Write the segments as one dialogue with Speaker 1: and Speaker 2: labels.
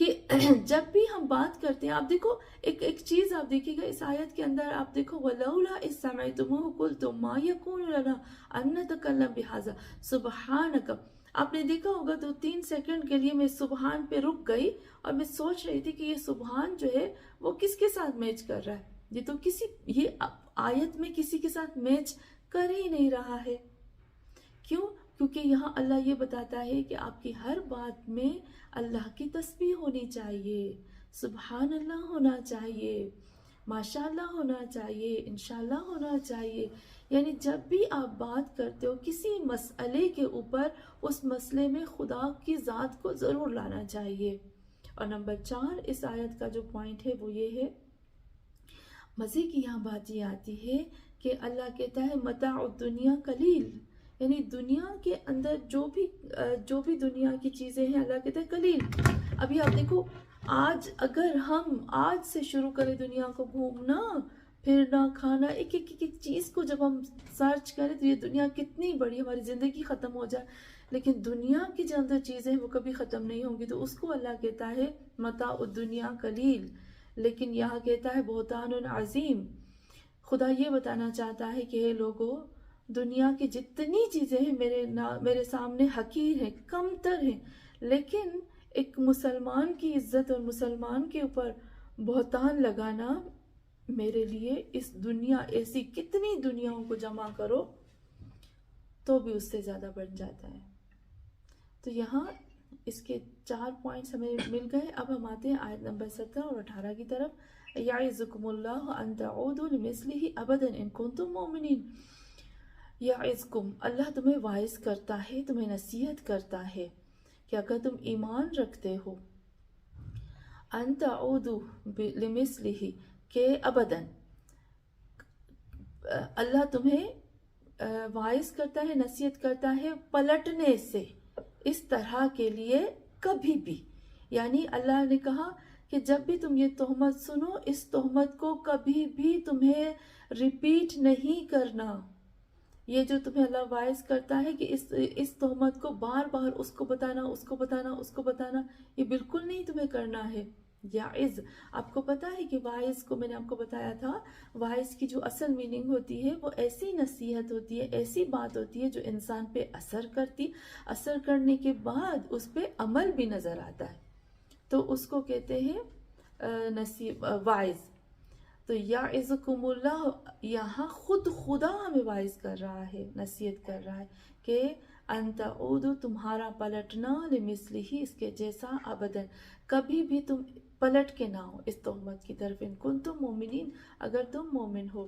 Speaker 1: کہ جب بھی ہم بات کرتے ہیں، آپ دیکھو ایک چیز آپ دیکھیے گا اس آیت کے اندر، آپ دیکھو وَلَوْلَا إِذْ سَمِعْتُمُوهُ قُلْتُم مَّا يَكُونُ لَنَا أَن نَّتَكَلَّمَ بِهَٰذَا سُبْحَانَكَ۔ آپ نے دیکھا ہوگا 2-3 سیکنڈ کے لیے میں سبحان پہ رک گئی اور میں سوچ رہی تھی کہ یہ سبحان جو ہے وہ کس کے ساتھ میچ کر رہا ہے، یہ تو یہ آیت میں کسی کے ساتھ میچ کر ہی نہیں رہا ہے۔ کیوں؟ کیونکہ یہاں اللہ یہ بتاتا ہے کہ آپ کی ہر بات میں اللہ کی تسبیح ہونی چاہیے، سبحان اللہ ہونا چاہیے، ماشاء اللہ ہونا چاہیے، انشاءاللہ ہونا چاہیے۔ یعنی جب بھی آپ بات کرتے ہو کسی مسئلے کے اوپر، اس مسئلے میں خدا کی ذات کو ضرور لانا چاہیے۔ اور نمبر 4 اس آیت کا جو پوائنٹ ہے وہ یہ ہے، مزے کی یہاں بات یہ آتی ہے کہ اللہ کہتا ہے متاع الدنیا قلیل، یعنی دنیا کے اندر جو بھی دنیا کی چیزیں ہیں اللہ کہتا ہے قلیل۔ ابھی آپ دیکھو آج اگر ہم آج سے شروع کریں دنیا کو گھومنا پھرنا کھانا، ایک چیز کو جب ہم سرچ کریں تو یہ دنیا کتنی بڑی، ہماری زندگی ختم ہو جائے لیکن دنیا کی جو اندر چیزیں ہیں وہ کبھی ختم نہیں ہوں گی، تو اس کو اللہ کہتا ہے متاع الدنیا قلیل۔ لیکن یہاں کہتا ہے بہتان عظیم، خدا یہ بتانا چاہتا ہے کہ اے لوگو، دنیا کی جتنی چیزیں ہیں میرے سامنے حقیر ہیں، کم تر ہیں، لیکن ایک مسلمان کی عزت اور مسلمان کے اوپر بہتان لگانا میرے لیے اس دنیا، ایسی کتنی دنیاوں کو جمع کرو تو بھی اس سے زیادہ بن جاتا ہے۔ تو یہاں اس کے 4 پوائنٹس ہمیں مل گئے۔ اب ہم آتے ہیں آیت نمبر 17 اور 18 کی طرف۔ یعظکم اللہ ان تعودوا لمثلہ ابدا ان کنتم مؤمنین۔ یعظکم، اللہ تمہیں واعظ کرتا ہے، تمہیں نصیحت کرتا ہے کہ اگر تم ایمان رکھتے ہو، ان تعودوا لمثلہ، کہ ابدا اللہ تمہیں واعظ کرتا ہے، نصیحت کرتا ہے پلٹنے سے اس طرح کے لیے کبھی بھی۔ یعنی اللہ نے کہا کہ جب بھی تم یہ تہمت سنو، اس تہمت کو کبھی بھی تمہیں ریپیٹ نہیں کرنا۔ یہ جو تمہیں اللہ واعظ کرتا ہے کہ اس تہمت کو بار بار اس کو بتانا، اس کو بتانا، اس کو بتانا، یہ بالکل نہیں تمہیں کرنا ہے۔ یعظ، آپ کو پتا ہے کہ واعظ کو میں نے آپ کو بتایا تھا، واعظ کی جو اصل میننگ ہوتی ہے وہ ایسی نصیحت ہوتی ہے، ایسی بات ہوتی ہے جو انسان پہ اثر کرتی، اثر کرنے کے بعد اس پہ عمل بھی نظر آتا ہے، تو اس کو کہتے ہیں واعظ۔ تو یعظکم اللہ، یہاں خود خدا ہمیں واعظ کر رہا ہے، نصیحت کر رہا ہے کہ ان تعودوا، تمہارا پلٹنا، لمثلہ، اس کے جیسا، ابداً، کبھی بھی تم پلٹ کے نہ ہو اس تہمت کی طرف، ان کنتم مومنین، اگر تم مومن ہو۔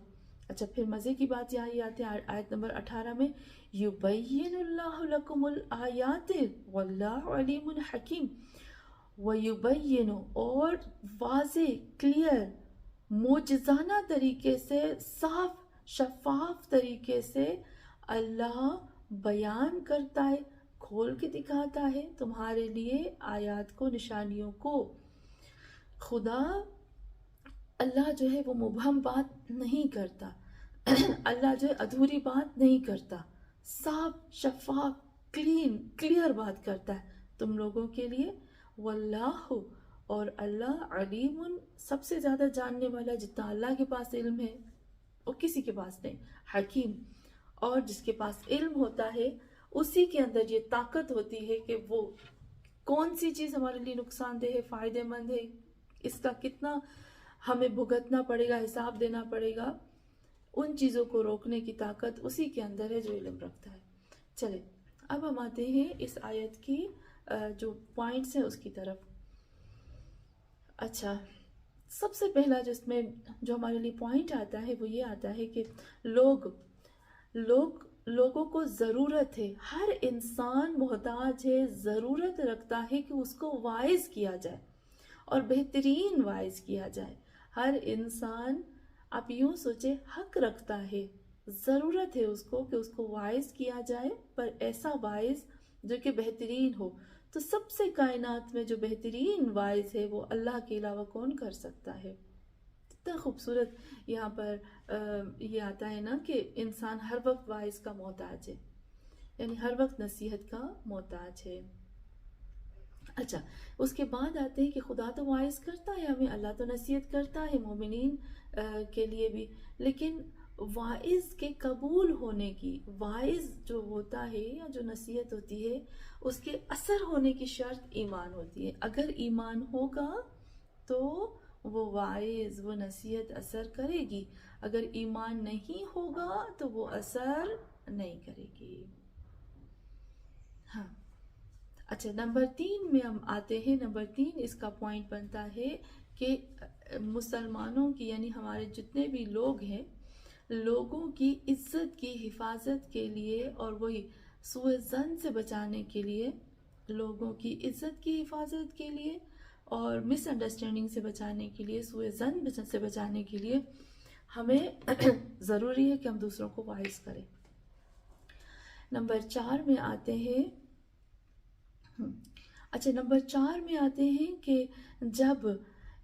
Speaker 1: اچھا، پھر مزے کی بات یہاں یہ آتی ہے آیت نمبر 18 میں، یبین اللہ لکم الآیات واللہ علیم حکیم۔ وَيُبَيِّنُ، اور واضح، کلیئر، معجزانہ طریقے سے، صاف شفاف طریقے سے اللہ بیان کرتا ہے، کھول کے دکھاتا ہے تمہارے لیے آیات کو، نشانیوں کو۔ خدا، اللہ جو ہے وہ مبہم بات نہیں کرتا، اللہ جو ہے ادھوری بات نہیں کرتا، صاف شفاف کلیئر بات کرتا ہے تم لوگوں کے لیے۔ واللہ، اور اللہ علیم، سب سے زیادہ جاننے والا، جتنا اللہ کے پاس علم ہے وہ کسی کے پاس نہیں، حکیم، اور جس کے پاس علم ہوتا ہے اسی کے اندر یہ طاقت ہوتی ہے کہ وہ کون سی چیز ہمارے لیے نقصان دہ ہے، فائدہ مند ہے، اس کا کتنا ہمیں بھگتنا پڑے گا، حساب دینا پڑے گا، ان چیزوں کو روکنے کی طاقت اسی کے اندر ہے جو علم رکھتا ہے۔ چلے اب ہم آتے ہیں اس آیت کی جو پوائنٹس ہیں اس کی طرف۔ اچھا، سب سے پہلا جو اس میں جو ہمارے لیے پوائنٹ آتا ہے وہ یہ آتا ہے کہ لوگوں کو ضرورت ہے، ہر انسان محتاج ہے، ضرورت رکھتا ہے کہ اس کو واعظ کیا جائے اور بہترین واعظ کیا جائے۔ ہر انسان، آپ یوں سوچے، حق رکھتا ہے، ضرورت ہے اس کو واعظ کیا جائے، پر ایسا واعظ جو کہ بہترین ہو۔ تو سب سے کائنات میں جو بہترین واعظ ہے وہ اللہ کے علاوہ کون کر سکتا ہے؟ کتنا خوبصورت یہاں پر یہ آتا ہے نا کہ انسان ہر وقت واعظ کا محتاج ہے، یعنی ہر وقت نصیحت کا محتاج ہے۔ اچھا، اس کے بعد آتے ہیں کہ خدا تو واعظ کرتا ہے ہمیں، اللہ تو نصیحت کرتا ہے مومنین کے لیے بھی، لیکن واعظ کے قبول ہونے کی، واعظ جو ہوتا ہے یا جو نصیحت ہوتی ہے اس کے اثر ہونے کی شرط ایمان ہوتی ہے۔ اگر ایمان ہوگا تو وہ واعظ، وہ نصیحت اثر کرے گی، اگر ایمان نہیں ہوگا تو وہ اثر نہیں کرے گی۔ ہاں، اچھا، نمبر 3 میں ہم آتے ہیں۔ نمبر 3 اس کا پوائنٹ بنتا ہے کہ مسلمانوں کی، یعنی ہمارے جتنے بھی لوگ ہیں، لوگوں کی عزت کی حفاظت کے لیے اور وہی سوء ظن سے بچانے کے لیے، لوگوں کی عزت کی حفاظت کے لیے اور مس انڈرسٹینڈنگ سے بچانے کے لیے، سوء ظن سے بچانے کے لیے ہمیں ضروری ہے کہ ہم دوسروں کو واعظ کریں۔ نمبر 4 میں آتے ہیں، اچھا، نمبر 4 میں آتے ہیں کہ جب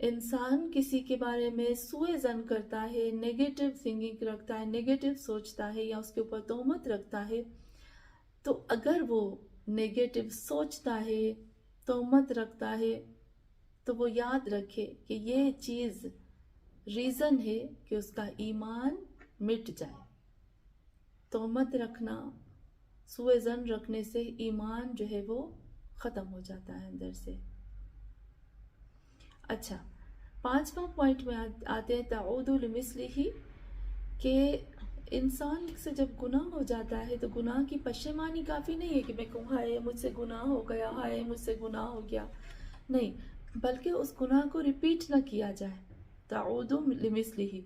Speaker 1: انسان کسی کے بارے میں سوء ظن کرتا ہے، نیگیٹو تھنکنگ رکھتا ہے، نیگیٹو سوچتا ہے یا اس کے اوپر تہمت رکھتا ہے، تو اگر وہ نیگیٹو سوچتا ہے، تہمت رکھتا ہے، تو وہ یاد رکھے کہ یہ چیز ریزن ہے کہ اس کا ایمان مٹ جائے۔ تہمت رکھنا، سوء ظن رکھنے سے ایمان جو ہے وہ ختم ہو جاتا ہے اندر سے۔ اچھا، 5واں پوائنٹ میں آتے ہیں تعود لمثلہ، کہ انسان سے جب گناہ ہو جاتا ہے تو گناہ کی پشیمانی کافی نہیں ہے کہ میں کہوں ہائے مجھ سے گناہ ہو گیا، ہائے مجھ سے گناہ ہو گیا، نہیں، بلکہ اس گناہ کو ریپیٹ نہ کیا جائے۔ تعود لمثلہ،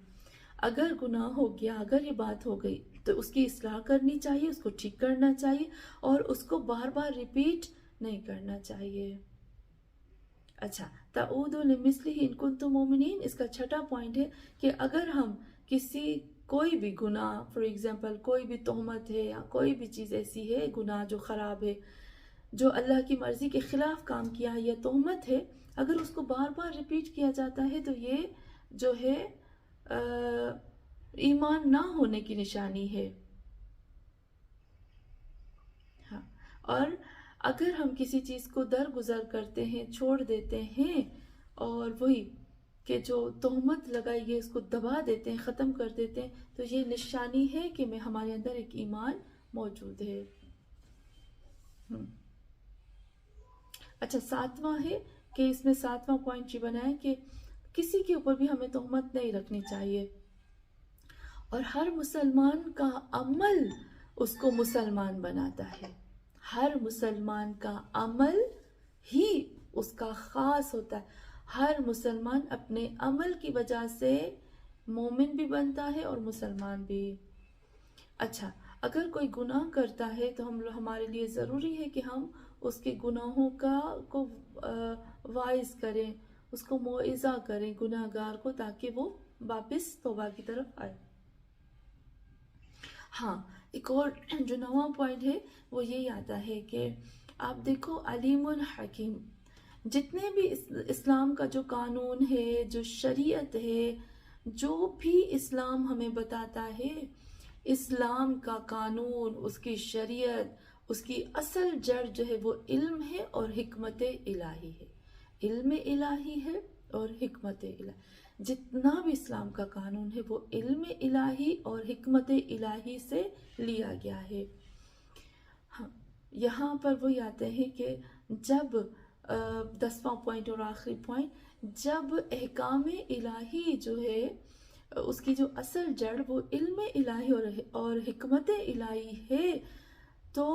Speaker 1: اگر گناہ ہو گیا، اگر یہ بات ہو گئی تو اس کی اصلاح کرنی چاہیے، اس کو ٹھیک کرنا چاہیے اور اس کو بار بار ریپیٹ نہیں کرنا چاہیے۔ اچھا، تعود لمثلہ ان کنتم مومنین، اس کا 6واں پوائنٹ ہے کہ اگر ہم کوئی بھی گناہ، فار ایگزامپل کوئی بھی تہمت ہے یا کوئی بھی چیز ایسی ہے، گناہ جو خراب ہے، جو اللہ کی مرضی کے خلاف کام کیا ہے یا تہمت ہے، اگر اس کو بار بار ریپیٹ کیا جاتا ہے تو یہ جو ہے ایمان نہ ہونے کی نشانی ہے۔ ہاں، اور اگر ہم کسی چیز کو درگزر کرتے ہیں، چھوڑ دیتے ہیں، اور وہی کہ جو تہمت لگائی گئی اس کو دبا دیتے ہیں، ختم کر دیتے ہیں، تو یہ نشانی ہے کہ ہمارے اندر ایک ایمان موجود ہے۔ اچھا، 7واں ہے کہ اس میں 7واں پوائنٹ یہ بنا ہے کہ کسی کے اوپر بھی ہمیں تہمت نہیں رکھنی چاہیے، اور ہر مسلمان کا عمل اس کو مسلمان بناتا ہے۔ ہر مسلمان کا عمل ہی اس کا خاص ہوتا ہے۔ ہر مسلمان اپنے عمل کی وجہ سے مومن بھی بنتا ہے اور مسلمان بھی۔ اچھا، اگر کوئی گناہ کرتا ہے تو ہمارے لیے ضروری ہے کہ ہم اس کے گناہوں کو واعظ کریں، اس کو موعظہ کریں گناہ گار کو، تاکہ وہ واپس توبہ کی طرف آئے۔ ہاں، ایک اور جو 9واں پوائنٹ ہے وہ یہی آتا ہے کہ آپ دیکھو علیم الحکیم، جتنے بھی اسلام کا جو قانون ہے، جو شریعت ہے، جو بھی اسلام ہمیں بتاتا ہے، اسلام کا قانون، اس کی شریعت، اس کی اصل جڑ جو ہے وہ علم ہے اور حکمت الہی ہے۔ علم الہی ہے اور حکمت الہی، جتنا بھی اسلام کا قانون ہے وہ علم الہی اور حکمت الہی سے لیا گیا ہے۔ ہاں، یہاں پر وہی آتے ہیں کہ جب 10واں پوائنٹ اور آخری پوائنٹ، جب احکام الہی جو ہے اس کی جو اصل جڑ وہ علم الہی اور حکمت الہی ہے، تو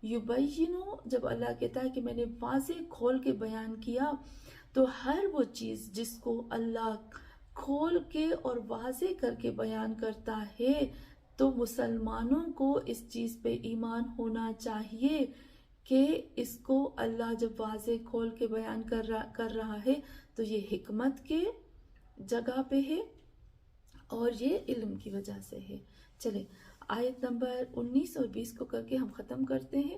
Speaker 1: یبینو، جب اللہ کہتا ہے کہ میں نے واضح کھول کے بیان کیا، تو ہر وہ چیز جس کو اللہ کھول کے اور واضح کر کے بیان کرتا ہے تو مسلمانوں کو اس چیز پہ ایمان ہونا چاہیے کہ اس کو اللہ جب واضح کھول کے بیان کر رہا ہے تو یہ حکمت کے جگہ پہ ہے اور یہ علم کی وجہ سے ہے۔ چلیں آیت نمبر 19 اور 20 کو کر کے ہم ختم کرتے ہیں۔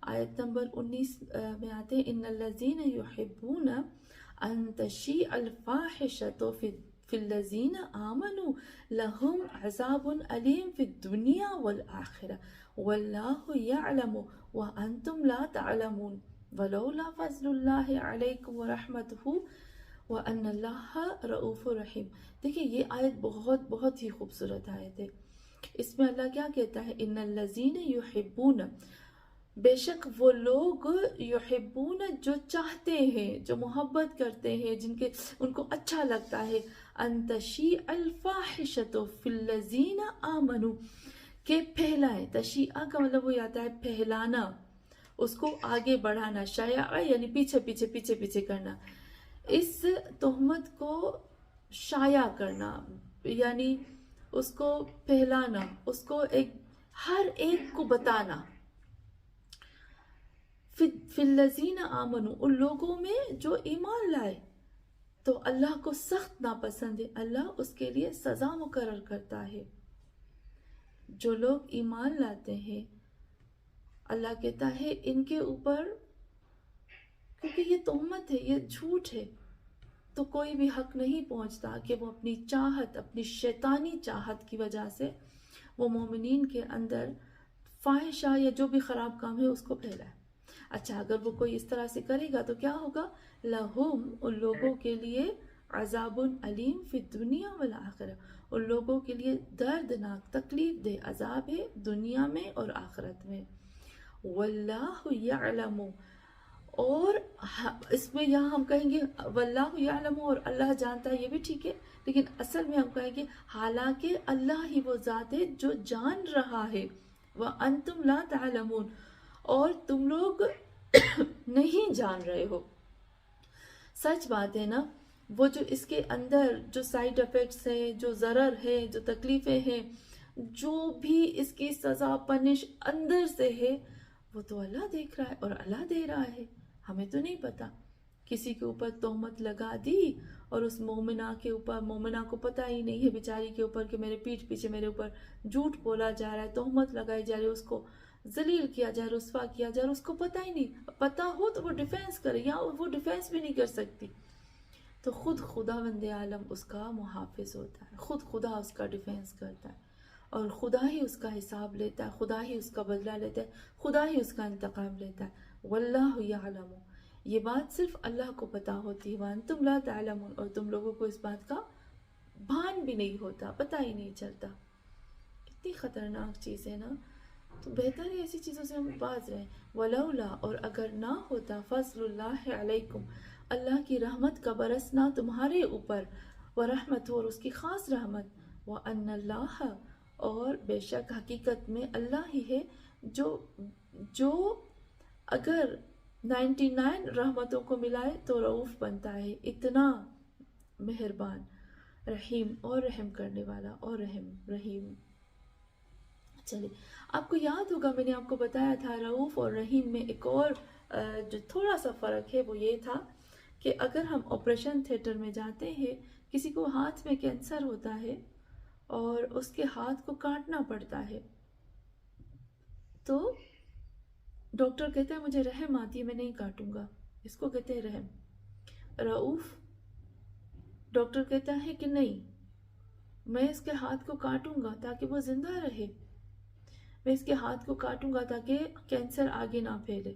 Speaker 1: آیت نمبر 19 میں آتے ہیں ان الذین یحبون ان تشیع الفاحشۃ فی الذین آمنوا لہم عذاب علیم فی الدنیا والآخرہ واللہ یعلم وانتم لا تعلمون۔ وَلَوْلَا فَضْلُ اللَّهِ عَلَيْكُمْ وَرَحْمَتُهُ وَأَنَّ اللَّهَ رَؤُوفٌ رَحِيمٌ۔ دیکھیں یہ آیت بہت بہت ہی خوبصورت آیت ہے۔ اس میں اللہ کیا کہتا ہے؟ ان الذین یحبون، بے شک وہ لوگ، یحبون جو چاہتے ہیں، جو محبت کرتے ہیں، جن کے ان کو اچھا لگتا ہے، ان تشیع الفاحشۃ فی الذین آمنوا، کہ پھیلائے۔ تشیع کا مطلب وہ آتا ہے پھیلانا، اس کو آگے بڑھانا، شیع یعنی پیچھے پیچھے پیچھے پیچھے کرنا، اس تہمت کو شائع کرنا، یعنی اس کو پھیلانا، اس کو ہر ایک کو بتانا۔ فی الذین آمنوا، ان لوگوں میں جو ایمان لائے، تو اللہ کو سخت ناپسند ہے، اللہ اس کے لیے سزا مقرر کرتا ہے۔ جو لوگ ایمان لاتے ہیں، اللہ کہتا ہے ان کے اوپر، کیونکہ یہ تہمت ہے، یہ جھوٹ ہے، تو کوئی بھی حق نہیں پہنچتا کہ وہ اپنی چاہت، اپنی شیطانی چاہت کی وجہ سے وہ مومنین کے اندر فاحشہ یا جو بھی خراب کام ہے اس کو پھیلائے۔ اچھا، اگر وہ کوئی اس طرح سے کرے گا تو کیا ہوگا؟ لہم، ان لوگوں کے لیے، عذاب علیم فی الدنیا والآخرہ، ان لوگوں کے لیے دردناک تکلیف دہ عذاب ہے دنیا میں اور آخرت میں۔ واللہ یعلم، اور اس میں یہاں ہم کہیں گے واللہ یعلم اور اللہ جانتا ہے، یہ بھی ٹھیک ہے، لیکن اصل میں ہم کہیں گے حالانکہ اللہ ہی وہ ذات ہے جو جان رہا ہے، وَأَنْتُمْ لَا تَعْلَمُونَ، اور تم لوگ نہیں جان رہے ہو۔ سچ بات ہے نا، وہ جو اس کے اندر جو سائیڈ ایفیکٹس ہیں، جو ضرر ہے، جو تکلیفیں ہیں، جو بھی اس کی سزا پنش اندر سے ہے، وہ تو اللہ دیکھ رہا ہے اور اللہ دے رہا ہے، ہمیں تو نہیں پتا۔ کسی کے اوپر تہمت لگا دی اور اس مومنہ کے اوپر، مومنہ کو پتہ ہی نہیں ہے بیچاری کے اوپر کہ میرے پیٹھ پیچھے میرے اوپر جھوٹ بولا جا رہا ہے، تہمت لگائی جا رہی ہے، اس کو ذلیل کیا جائے، رسوا کیا جائے، اس کو پتہ ہی نہیں، پتہ ہو تو وہ ڈیفینس کرے، یا وہ ڈیفینس بھی نہیں کر سکتی، تو خود خداوند عالم اس کا محافظ ہوتا ہے، خود خدا اس کا ڈیفینس کرتا ہے، اور خدا ہی اس کا حساب لیتا ہے، خدا ہی اس کا بدلہ لیتا ہے، خدا ہی اس کا انتقام لیتا ہے۔ واللہ یعلم، یہ بات صرف اللہ کو پتا ہوتی ہے، وانتم لا تعلمون، اور تم لوگوں کو اس بات کا بھان بھی نہیں ہوتا، پتہ ہی نہیں چلتا۔ کتنی خطرناک چیز ہے نا، تو بہتر ہے ایسی چیزوں سے ہم باز رہیں۔ ولولا، اور اگر نہ ہوتا، فضل اللہ علیکم، اللہ کی رحمت کا برسنا تمہارے اوپر، ورحمت، اور اس کی خاص رحمت، وان اللہ، اور بے شک حقیقت میں اللہ ہی ہے جو اگر 99 رحمتوں کو ملائے تو رؤوف بنتا ہے، اتنا مہربان، رحیم، اور رحم کرنے والا، اور رحیم۔ چلے، آپ کو یاد ہوگا میں نے آپ کو بتایا تھا رؤوف اور رحیم میں ایک اور جو تھوڑا سا فرق ہے وہ یہ تھا کہ اگر ہم آپریشن تھیٹر میں جاتے ہیں، کسی کو ہاتھ میں کینسر ہوتا ہے اور اس کے ہاتھ کو کاٹنا پڑتا ہے، تو ڈاکٹر کہتا ہے مجھے رحم آتی ہے، میں نہیں کاٹوں گا، اس کو کہتے ہیں رحم۔ رؤوف، ڈاکٹر کہتا ہے کہ نہیں، میں اس کے ہاتھ کو کاٹوں گا تاکہ وہ زندہ رہے، میں اس کے ہاتھ کو کاٹوں گا تاکہ کینسر آگے نہ پھیلے،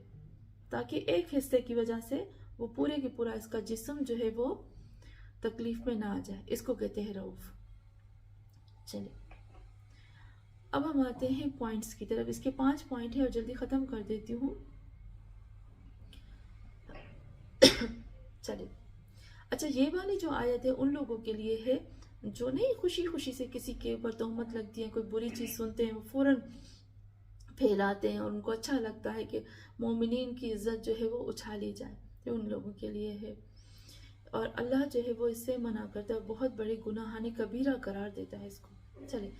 Speaker 1: تاکہ ایک حصے کی وجہ سے وہ پورے کی پورا اس کا جسم جو ہے وہ تکلیف میں نہ آ جائے، اس کو کہتے ہیں رؤوف۔ چلے، اب ہم آتے ہیں پوائنٹس کی طرف، اس کے 5 پوائنٹ ہیں اور جلدی ختم کر دیتی ہوں۔ چلے، اچھا، یہ والی جو آیت ہے ان لوگوں کے لیے ہے جو نہیں خوشی خوشی سے کسی کے اوپر تہمت لگتی ہے، کوئی بری چیز سنتے ہیں وہ فوراً پھیلاتے ہیں، اور ان کو اچھا لگتا ہے کہ مومنین کی عزت جو ہے وہ اچھالی جائے، یہ ان لوگوں کے لیے ہے، اور اللہ جو ہے وہ اس سے منع کرتا ہے، بہت بڑے گناہان کبیرہ قرار دیتا ہے اس کو۔ چلیں،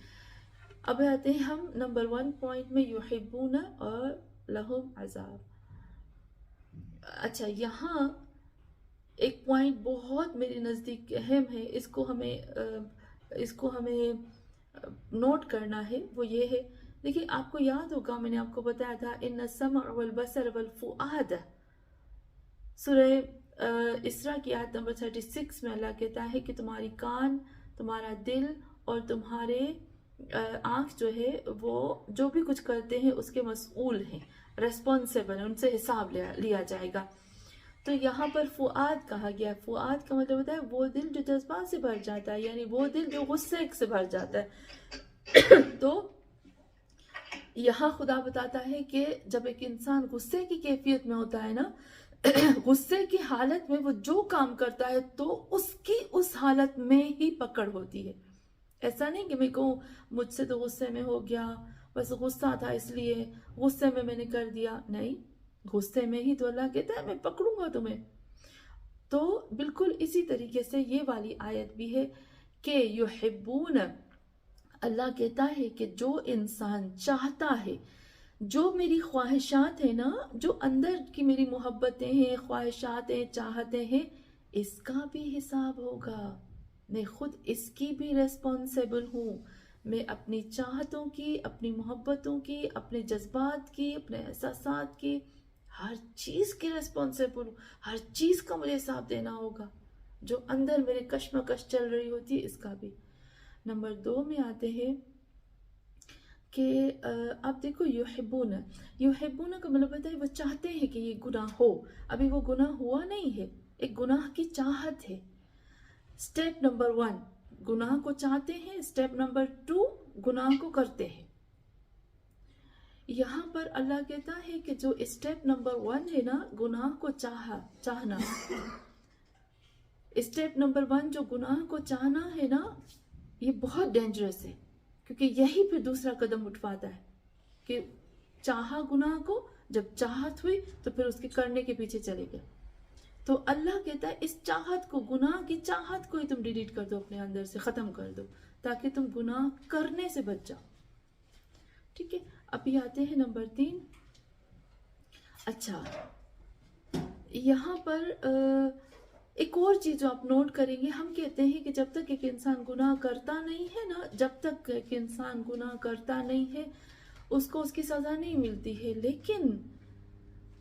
Speaker 1: اب آتے ہیں ہم نمبر 1 پوائنٹ میں، یحبون اور لہم عذاب۔ اچھا، یہاں ایک پوائنٹ بہت میرے نزدیک اہم ہے، اس کو ہمیں نوٹ کرنا ہے، وہ یہ ہے، دیکھیں آپ کو یاد ہوگا میں نے آپ کو بتایا تھا ان السمع والبصر والفؤاد، سورہ اسراء کی آیت نمبر 36 میں اللہ کہتا ہے کہ تمہاری کان، تمہارا دل اور تمہارے آنکھ جو ہے وہ جو بھی کچھ کرتے ہیں اس کے مسئول ہیں۔ ریسپانسیبل ہیں, ان سے حساب لیا جائے گا. تو یہاں پر فؤاد کہا گیا. فؤاد کا مطلب ہوتا ہے وہ دل جو جذبات سے بھر جاتا ہے, یعنی وہ دل جو غصے سے بھر جاتا ہے. تو یہاں خدا بتاتا ہے کہ جب ایک انسان غصے کی کیفیت میں ہوتا ہے نا, غصے کی حالت میں وہ جو کام کرتا ہے تو اس کی اس حالت میں ہی پکڑ ہوتی ہے. ایسا نہیں کہ میں کہوں مجھ سے تو غصے میں ہو گیا, بس غصہ تھا اس لیے غصے میں نے کر دیا. نہیں, غصے میں ہی تو اللہ کہتا ہے میں پکڑوں گا تمہیں. تو بالکل اسی طریقے سے یہ والی آیت بھی ہے کہ یحبون, اللہ کہتا ہے کہ جو انسان چاہتا ہے, جو میری خواہشات ہیں نا, جو اندر کی میری محبتیں ہیں, خواہشات ہیں, چاہتے ہیں, اس کا بھی حساب ہوگا. میں خود اس کی بھی ریسپانسیبل ہوں. میں اپنی چاہتوں کی, اپنی محبتوں کی, اپنے جذبات کی, اپنے احساسات کی, ہر چیز کی ریسپانسیبل ہوں. ہر چیز کا مجھے حساب دینا ہوگا. جو اندر میرے کشمکش چل رہی ہوتی ہے اس کا بھی. نمبر 2 میں آتے ہیں کہ آپ دیکھو یحبون, یحبون کا مطلب ہوتا ہے وہ چاہتے ہیں کہ یہ گناہ ہو. ابھی وہ گناہ ہوا نہیں ہے, ایک گناہ کی چاہت ہے. سٹیپ نمبر 1 گناہ کو چاہتے ہیں, سٹیپ نمبر 2 گناہ کو کرتے ہیں. یہاں پر اللہ کہتا ہے کہ جو سٹیپ نمبر 1 ہے نا, گناہ کو چاہنا, سٹیپ نمبر 1 جو گناہ کو چاہنا ہے نا, یہ بہت ڈینجرس ہے, کیونکہ یہی پھر دوسرا قدم اٹھواتا ہے کہ چاہا گناہ کو, جب چاہت ہوئی تو پھر اس کے کرنے کے پیچھے چلے گئے. تو اللہ کہتا ہے اس چاہت کو, گناہ کی چاہت کو ہی تم ڈیلیٹ کر دو, اپنے اندر سے ختم کر دو, تاکہ تم گناہ کرنے سے بچ جاؤ. ٹھیک ہے, ابھی آتے ہیں نمبر 3. اچھا, یہاں پر ایک اور چیز جو آپ نوٹ کریں گے, ہم کہتے ہیں کہ جب تک ایک انسان گناہ کرتا نہیں ہے نا, جب تک ایک انسان گناہ کرتا نہیں ہے اس کو اس کی سزا نہیں ملتی ہے. لیکن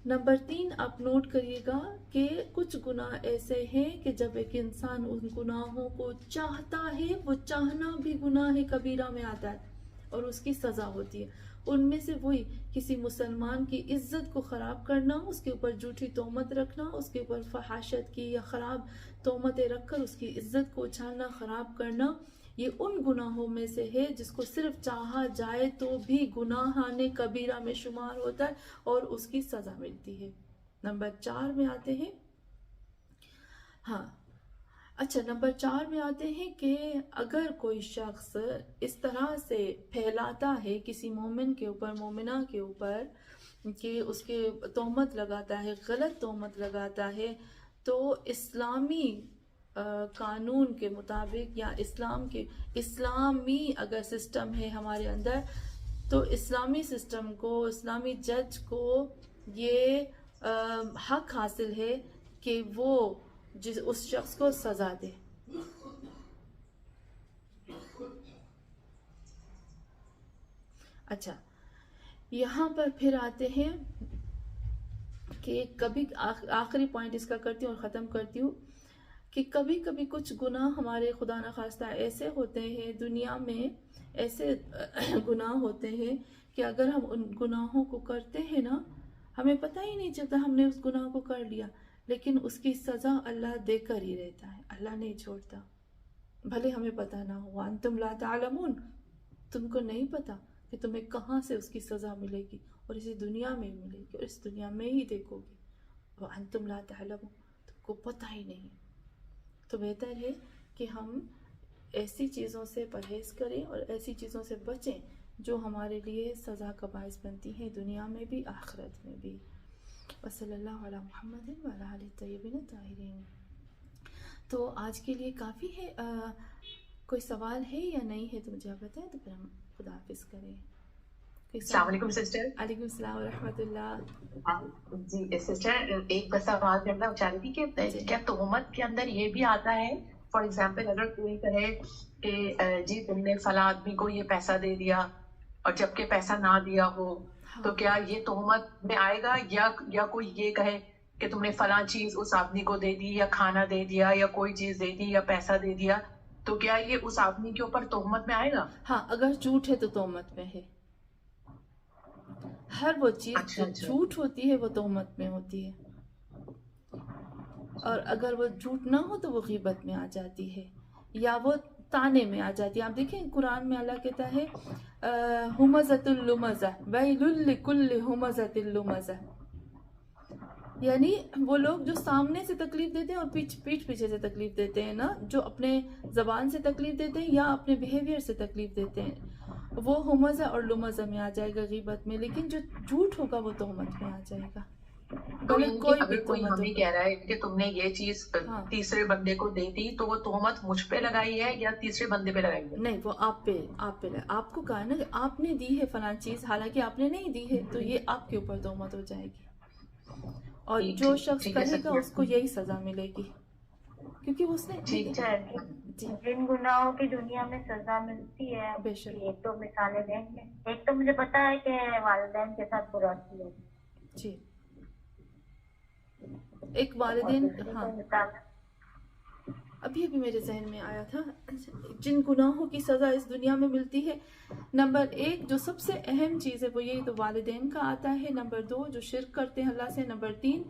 Speaker 1: نمبر 3 آپ نوٹ کریے گا کہ کچھ گناہ ایسے ہیں کہ جب ایک انسان ان گناہوں کو چاہتا ہے, وہ چاہنا بھی گناہ کبیرہ میں آتا ہے اور اس کی سزا ہوتی ہے. ان میں سے وہی کسی مسلمان کی عزت کو خراب کرنا, اس کے اوپر جھوٹی تہمت رکھنا, اس کے اوپر فحاشت کی یا خراب تہمتیں رکھ کر اس کی عزت کو اچھالنا, خراب کرنا, یہ ان گناہوں میں سے ہے جس کو صرف چاہا جائے تو بھی گناہان کبیرہ میں شمار ہوتا ہے اور اس کی سزا ملتی ہے. نمبر 4 میں آتے ہیں. ہاں اچھا, نمبر 4 میں آتے ہیں کہ اگر کوئی شخص اس طرح سے پھیلاتا ہے کسی مومن کے اوپر, مومنہ کے اوپر, کہ اس کے تہمت لگاتا ہے, غلط تہمت لگاتا ہے, تو اسلامی قانون کے مطابق یا اسلامی اگر سسٹم ہے ہمارے اندر, تو اسلامی سسٹم کو, اسلامی جج کو یہ حق حاصل ہے کہ وہ اس شخص کو سزا دے. اچھا, یہاں پر پھر آتے ہیں کہ کبھی آخری پوائنٹ اس کا کرتی ہوں اور ختم کرتی ہوں کہ کبھی کبھی کچھ گناہ ہمارے خدا نخواستہ ایسے ہوتے ہیں دنیا میں, ایسے گناہ ہوتے ہیں کہ اگر ہم ان گناہوں کو کرتے ہیں نا, ہمیں پتہ ہی نہیں چلتا ہم نے اس گناہ کو کر لیا, لیکن اس کی سزا اللہ دے کر ہی رہتا ہے, اللہ نہیں چھوڑتا, بھلے ہمیں پتہ نہ ہو. وانتم لا تعلمون, تم کو نہیں پتا کہ تمہیں کہاں سے اس کی سزا ملے گی, اور اسی دنیا میں ملے گی, اور اس دنیا میں ہی دیکھو گے. وانتم لا تعلمون, تم کو پتہ ہی نہیں. تو بہتر ہے کہ ہم ایسی چیزوں سے پرہیز کریں اور ایسی چیزوں سے بچیں جو ہمارے لیے سزا کا باعث بنتی ہیں, دنیا میں بھی آخرت میں بھی. وصلی اللہ علی محمد وعلی آلہ الطیبین الطاہرین. تو آج کے لیے کافی ہے. کوئی سوال ہے یا نہیں ہے تو مجھے آپ بتائیں, تو پھر ہم خدا حافظ کریں.
Speaker 2: السلام علیکم سسٹر.
Speaker 1: علیکم السلام ورحمۃ اللہ.
Speaker 2: جی سسٹر, ایک بس سوال کرنا چاہ رہی تھی کہ کیا تہمت کے اندر یہ بھی آتا ہے, فار ایگزامپل اگر کوئی کہے کہ جی تم نے فلاں آدمی کو یہ پیسہ دے دیا اور جبکہ پیسہ نہ دیا ہو, تو کیا یہ تہمت میں آئے گا, یا کوئی یہ کہے کہ تم نے فلاں چیز اس آدمی کو دے دی, یا کھانا دے دیا, یا کوئی چیز دے دی, یا پیسہ دے دیا, تو کیا یہ اس آدمی کے اوپر تہمت میں آئے گا؟
Speaker 1: ہاں, اگر جھوٹ ہے تو تہمت میں ہے. ہر وہ چیز
Speaker 2: اچھا
Speaker 1: جو
Speaker 2: اچھا
Speaker 1: جھوٹ ہوتی ہے وہ تہمت میں ہوتی ہے، اور اگر وہ جھوٹ نہ ہو تو وہ غیبت میں آ جاتی ہے یا وہ تانے میں آ جاتی ہے. آپ دیکھیں قرآن میں اللہ کہتا ہے ہمزۃ اللمزہ ویل لکل ہمزۃ اللمزہ، یعنی وہ لوگ جو سامنے سے تکلیف دیتے ہیں اور پیٹھ پیچھے سے تکلیف دیتے ہیں نا، جو اپنے زبان سے تکلیف دیتے ہیں یا اپنے بیہیویئر سے تکلیف دیتے ہیں، وہ ہمزہ اور لمزہ میں آ جائے گا، غیبت میں. لیکن جو جھوٹ ہوگا وہ تہمت میں آ جائے گا،
Speaker 2: تو
Speaker 1: بھلے
Speaker 2: ان کی
Speaker 1: کوئی بھی
Speaker 2: اگر کوئی
Speaker 1: تہمت ہو.
Speaker 2: ہمیں کہہ رہا ہے کہ تم نے یہ چیز
Speaker 1: ہاں
Speaker 2: تیسرے بندے کو دے دی تو وہ تہمت مجھ پہ لگائی ہے یا تیسرے بندے پہ لگائی ہے؟
Speaker 1: نہیں، وہ آپ پہ آپ کو کہا نا کہ آپ نے دی ہے فلاں چیز، حالانکہ آپ نے نہیں دی ہے، تو یہ آپ کے اوپر تہمت ہو جائے گی. اور
Speaker 2: ٹھیک
Speaker 1: جو
Speaker 2: ٹھیک
Speaker 1: شخص
Speaker 2: ٹھیک ہے
Speaker 1: کہے گا
Speaker 2: سکینہ،
Speaker 1: اس کو یہی سزا ملے گی، کیونکہ اس نے
Speaker 2: ٹھیک
Speaker 1: دیکھیں.
Speaker 2: ہے.
Speaker 1: جی
Speaker 3: جن گناہوں کی دنیا میں سزا ملتی ہے
Speaker 1: بے
Speaker 3: اس کی
Speaker 1: شک.
Speaker 3: ایک تو مثالیں دیں گے. ایک تو مجھے پتا ہے کہ والدین کے ساتھ برا کیا،
Speaker 1: جی ایک
Speaker 3: اور
Speaker 1: والدین،
Speaker 3: دوسری
Speaker 1: ہاں
Speaker 3: کوئی مثال؟
Speaker 1: ابھی میرے ذہن میں آیا تھا جن گناہوں کی سزا اس دنیا میں ملتی ہے. نمبر 1 جو سب سے اہم چیز ہے وہ یہی تو والدین کا آتا ہے. نمبر 2 جو شرک کرتے ہیں اللہ سے. نمبر 3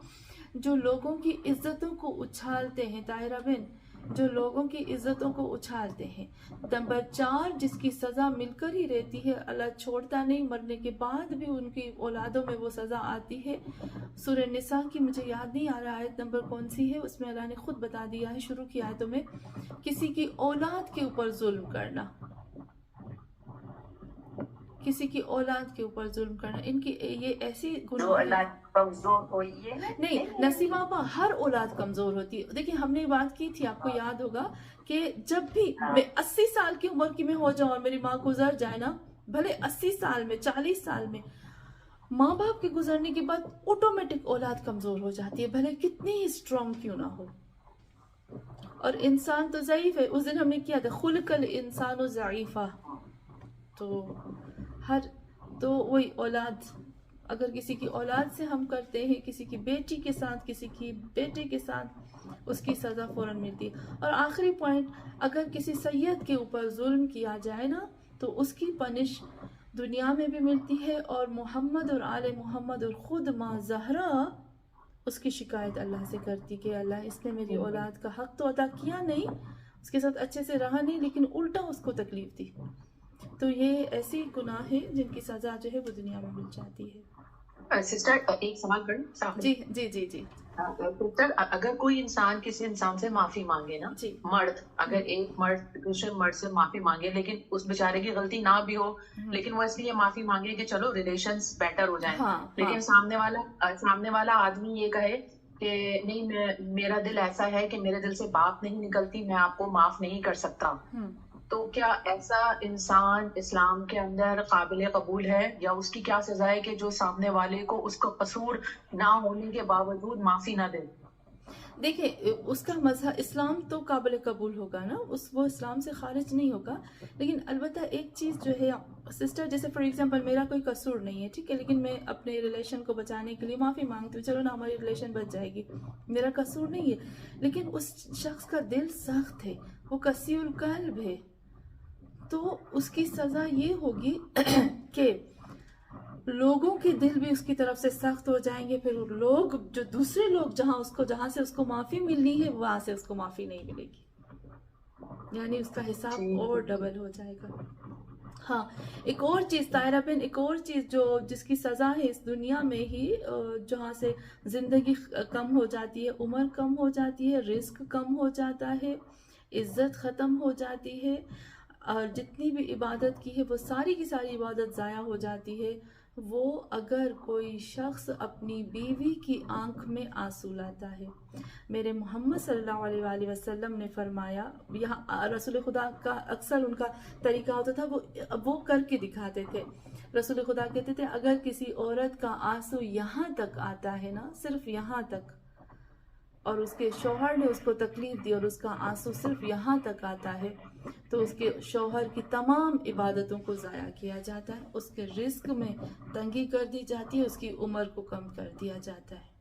Speaker 1: جو لوگوں کی عزتوں کو اچھالتے ہیں، طاہرہ بن، جو لوگوں کی عزتوں کو اچھالتے ہیں. نمبر 4 جس کی سزا مل کر ہی رہتی ہے، اللہ چھوڑتا نہیں، مرنے کے بعد بھی ان کی اولادوں میں وہ سزا آتی ہے. سورہ نساء کی مجھے یاد نہیں آ رہا آیت نمبر کون سی ہے، اس میں اللہ نے خود بتا دیا ہے شروع کی آیتوں میں، کسی کی اولاد کے اوپر ظلم کرنا، کسی کی اولاد کے اوپر ظلم کرنا، ان کی یہ ایسی
Speaker 3: جو
Speaker 1: گناہ ہے.
Speaker 3: اللہ کمزور ہوئی ہے.
Speaker 1: نہیں نسیمہ آپا، ہر اولاد کمزور ہوتی ہے. دیکھیں ہم نے یہ بات کی تھی، آپ کو یاد ہوگا کہ جب بھی میں 80 سال کی عمر کی میں ہو جاؤں اور میری ماں گزر جائے نا، بھلے 80 سال میں 40 سال میں، ماں باپ کے گزرنے کے بعد آٹومیٹک اولاد کمزور ہو جاتی ہے، بھلے کتنی ہی اسٹرانگ کیوں نہ ہو. اور انسان تو ضعیف ہے. اس دن ہم نے کیا تھا خلق الانسان ضعیفہ، تو وہی اولاد، اگر کسی کی اولاد سے ہم کرتے ہیں، کسی کی بیٹی کے ساتھ، کسی کی بیٹے کے ساتھ، اس کی سزا فوراً ملتی ہے. اور آخری پوائنٹ، اگر کسی سید کے اوپر ظلم کیا جائے نا تو اس کی پنش دنیا میں بھی ملتی ہے، اور محمد اور آل محمد اور خود ماں زہرا اس کی شکایت اللہ سے کرتی کہ اللہ اس نے میری اولاد کا حق تو ادا کیا نہیں، اس کے ساتھ اچھے سے رہا نہیں، لیکن الٹا اس کو تکلیف دی. تو یہ ایسی گناہ ہے جن کی سزا جو ہے وہ دنیا میں مل جاتی ہے.
Speaker 2: سسٹر ایک سوال کروں؟
Speaker 1: جی جی جی جی
Speaker 2: سسٹر اگر کوئی انسان کسی انسان سے معافی مانگے نا،
Speaker 1: جی
Speaker 2: مرد اگر ایک مرد دوسرے مرد سے معافی مانگے، لیکن اس بیچارے کی غلطی نہ بھی ہو، لیکن وہ اس لیے معافی مانگے کہ چلو ریلیشنز بیٹر ہو جائیں،
Speaker 1: ہاں
Speaker 2: لیکن سامنے والا آدمی یہ کہے کہ نہیں میرا دل ایسا ہے کہ میرے دل سے بات نہیں نکلتی، میں آپ کو معاف نہیں کر سکتا، تو کیا ایسا انسان اسلام کے اندر قابل قبول ہے، یا اس کی کیا سزا ہے کہ جو سامنے والے کو اس کا قصور نہ ہونے کے باوجود معافی نہ دے؟
Speaker 1: دیکھیں اس کا مذہب اسلام تو قابل قبول ہوگا نا، وہ اسلام سے خارج نہیں ہوگا. لیکن البتہ ایک چیز جو ہے سسٹر، جیسے فار ایگزامپل میرا کوئی قصور نہیں ہے، ٹھیک ہے، لیکن میں اپنے ریلیشن کو بچانے کے لیے معافی مانگتی ہوں، چلو نا ہماری ریلیشن بچ جائے گی، میرا قصور نہیں ہے. لیکن اس شخص کا دل سخت ہے، وہ قسی القلب ہے، تو اس کی سزا یہ ہوگی کہ لوگوں کے دل بھی اس کی طرف سے سخت ہو جائیں گے، پھر لوگ جو دوسرے لوگ جہاں سے اس کو معافی ملنی ہے وہاں سے اس کو معافی نہیں ملے گی، یعنی اس کا حساب اور ڈبل ہو جائے گا. ہاں ایک اور چیز طاہرہ بن، ایک اور چیز جس کی سزا ہے اس دنیا میں ہی، جہاں سے زندگی کم ہو جاتی ہے، عمر کم ہو جاتی ہے، رزق کم ہو جاتا ہے، عزت ختم ہو جاتی ہے، اور جتنی بھی عبادت کی ہے وہ ساری کی ساری عبادت ضائع ہو جاتی ہے. وہ اگر کوئی شخص اپنی بیوی کی آنکھ میں آنسو لاتا ہے. میرے محمد صلی اللہ علیہ وآلہ وسلم نے فرمایا، یہاں رسول خدا کا اکثر ان کا طریقہ ہوتا تھا، وہ کر کے دکھاتے تھے. رسول خدا کہتے تھے اگر کسی عورت کا آنسو یہاں تک آتا ہے نا، صرف یہاں تک، اور اس کے شوہر نے اس کو تکلیف دی اور اس کا آنسو صرف یہاں تک آتا ہے، تو اس کے شوہر کی تمام عبادتوں کو ضائع کیا جاتا ہے، اس کے رزق میں تنگی کر دی جاتی ہے، اس کی عمر کو کم کر دیا جاتا ہے.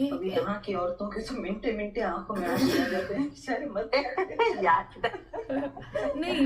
Speaker 4: اب یہاں کی عورتوں کے تو منٹے منٹے آنکھوں میں آنسو آ جاتے ہیں، بیچارے مت
Speaker 1: نہیں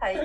Speaker 2: થાય.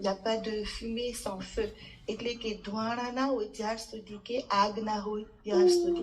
Speaker 5: y a pas de fumée sans feu, એટલે કે ધુઆણા ના હોય ત્યાર સુધી કે આગ ના હોય ત્યાર સુધી।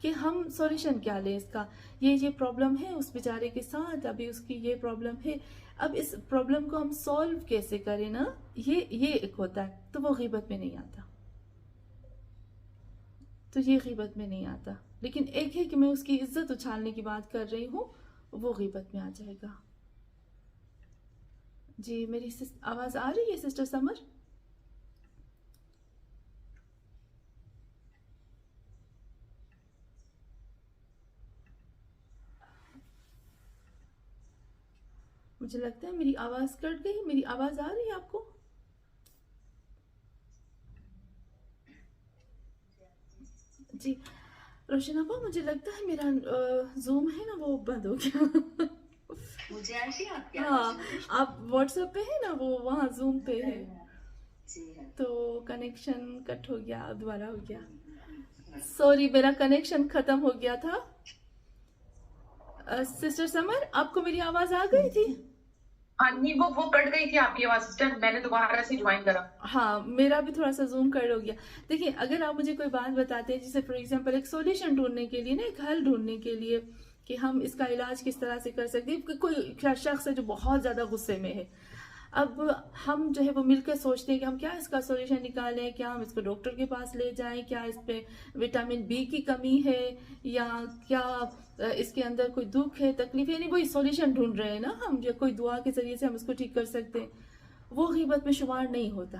Speaker 1: کہ ہم سولیوشن کیا لیں اس کا. یہ پرابلم ہے اس بیچارے کے ساتھ, ابھی اس کی یہ پرابلم ہے, اب اس پرابلم کو ہم سولو کیسے کریں نا, یہ ایک ہوتا ہے. تو وہ غیبت میں نہیں آتا, تو یہ غیبت میں نہیں آتا. لیکن ایک ہے کہ میں اس کی عزت اچھالنے کی بات کر رہی ہوں, وہ غیبت میں آ جائے گا. جی میری آواز آ رہی ہے سسٹر سمر؟ مجھے لگتا ہے میری آواز کٹ گئی. میری آواز آ رہی ہے آپ کو؟ جی روشن ابا, مجھے لگتا ہے میرا زوم ہے نا وہ بند ہو گیا.
Speaker 4: مجھے ایسی آپ کی
Speaker 1: ہاں آپ واٹس ایپ پہ ہے نا, وہ وہاں زوم پہ ہے,
Speaker 4: جی
Speaker 1: تو کنیکشن کٹ ہو گیا, دوبارہ ہو گیا. سوری میرا کنیکشن ختم ہو گیا تھا. سسٹر سمر آپ کو میری آواز آ گئی تھی؟
Speaker 2: ہاں نہیں, وہ کٹ گئی تھی آپ کی آواز سسٹر, میں نے دوبارہ سے جوائن کرا.
Speaker 1: ہاں میرا بھی تھوڑا سا زوم کٹ ہو گیا. دیکھیے اگر آپ مجھے کوئی بات بتاتے ہیں, جیسے فار ایگزامپل ایک سولوشن ڈھونڈنے کے لیے نا, ایک حل ڈھونڈنے کے لیے کہ ہم اس کا علاج کس طرح سے کر سکتے ہیں. کوئی شخص ہے جو بہت زیادہ غصے میں ہے, اب ہم جو ہے وہ مل کر سوچتے ہیں کہ ہم کیا اس کا سولوشن نکالیں, کیا ہم اس کو ڈاکٹر کے پاس لے جائیں, کیا اس پہ وٹامن بی کی کمی ہے, یا کیا اس کے اندر کوئی دکھ ہے, تکلیف ہے. یعنی وہی سولوشن ڈھونڈ رہے ہیں نا ہم, جو کوئی دعا کے ذریعے سے ہم اس کو ٹھیک کر سکتے ہیں. وہ غیبت میں شمار نہیں ہوتا.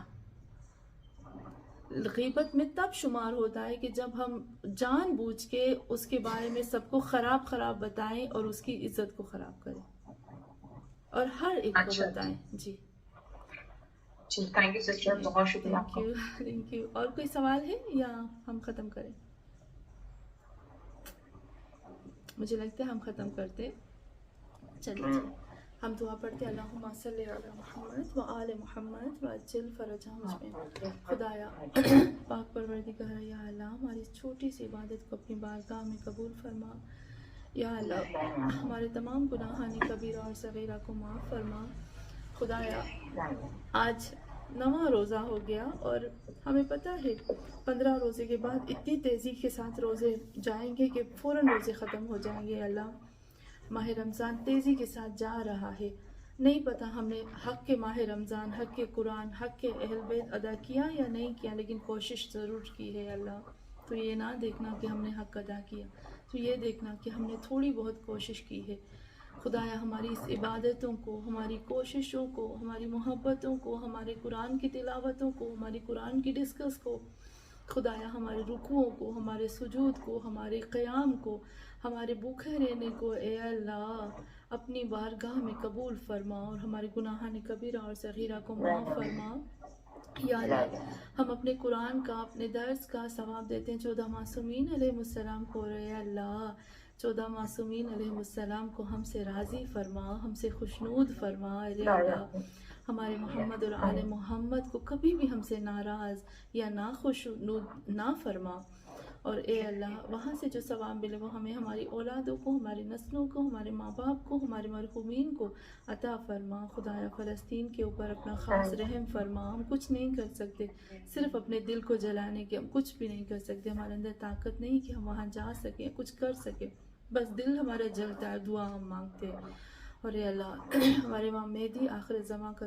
Speaker 1: غیبت میں تب شمار ہوتا ہے کہ جب ہم جان بوجھ کے اس کے بارے میں سب کو خراب بتائیں اور اس کی عزت کو خراب کریں, اور ہر ایک کو بتائیں. جی
Speaker 2: تھینک یو سسٹر, بہت شکریہ آپ کا.
Speaker 1: Thank you. اور کوئی سوال ہے یا ہم ختم کریں؟ مجھے لگتا ہے ہم ختم کرتے. چلیے ہم دعا پڑھتے. اللہم صلی علی محمد و آل محمد و عجل فرجہم اجمعین. خدایا پاک پروردگار, یا اللہ ہماری اس چھوٹی سی عبادت کو اپنی بارگاہ میں قبول فرما. یا اللہ ہمارے تمام گناہان کبیرہ اور صغیرہ کو معاف فرما. خدایا آج 9واں روزہ ہو گیا, اور ہمیں پتہ ہے 15 روزے کے بعد اتنی تیزی کے ساتھ روزے جائیں گے کہ فوراً روزے ختم ہو جائیں گے. اللہ ماہ رمضان تیزی کے ساتھ جا رہا ہے, نہیں پتہ ہم نے حق کے ماہ رمضان, حق کے قرآن, حق کے اہل بیت ادا کیا یا نہیں کیا, لیکن کوشش ضرور کی ہے. اللہ تو یہ نہ دیکھنا کہ ہم نے حق ادا کیا, تو یہ دیکھنا کہ ہم نے تھوڑی بہت کوشش کی ہے. خدایا ہماری اس عبادتوں کو, ہماری کوششوں کو, ہماری محبتوں کو, ہمارے قرآن کی تلاوتوں کو, ہماری قرآن کی ڈسکس کو, خدایا ہمارے رکوعوں کو, ہمارے سجود کو, ہمارے قیام کو, ہمارے بھوکے رہنے کو, اے اللہ اپنی بارگاہ میں قبول فرما, اور ہمارے گناہان کبیرہ اور صغیرہ کو معاف فرما. یا اللہ ہم اپنے قرآن کا, اپنے درس کا ثواب دیتے ہیں 14 معصومین علیہ السلام کو. اے اللہ 14 معصومین علیہ السلام کو ہم سے راضی فرما, ہم سے خوشنود فرما. اے اللہ ہمارے محمد اور آل محمد کو کبھی بھی ہم سے ناراض یا ناخوشنود نہ فرما. اور اے اللہ وہاں سے جو ثواب ملے وہ ہمیں, ہماری اولادوں کو, ہماری نسلوں کو, ہمارے ماں باپ کو, ہمارے مرحومین کو عطا فرما. خدایا فلسطین کے اوپر اپنا خاص رحم فرما. ہم کچھ نہیں کر سکتے, صرف اپنے دل کو جلانے کے, ہم کچھ بھی نہیں کر سکتے. ہمارے اندر طاقت نہیں کہ ہم وہاں جا سکیں, کچھ کر سکیں, بس دل ہمارا جلتا ہے, دعا ہم مانگتے ہیں. اور اے اللہ ہمارے امام مہدی آخر زمان کا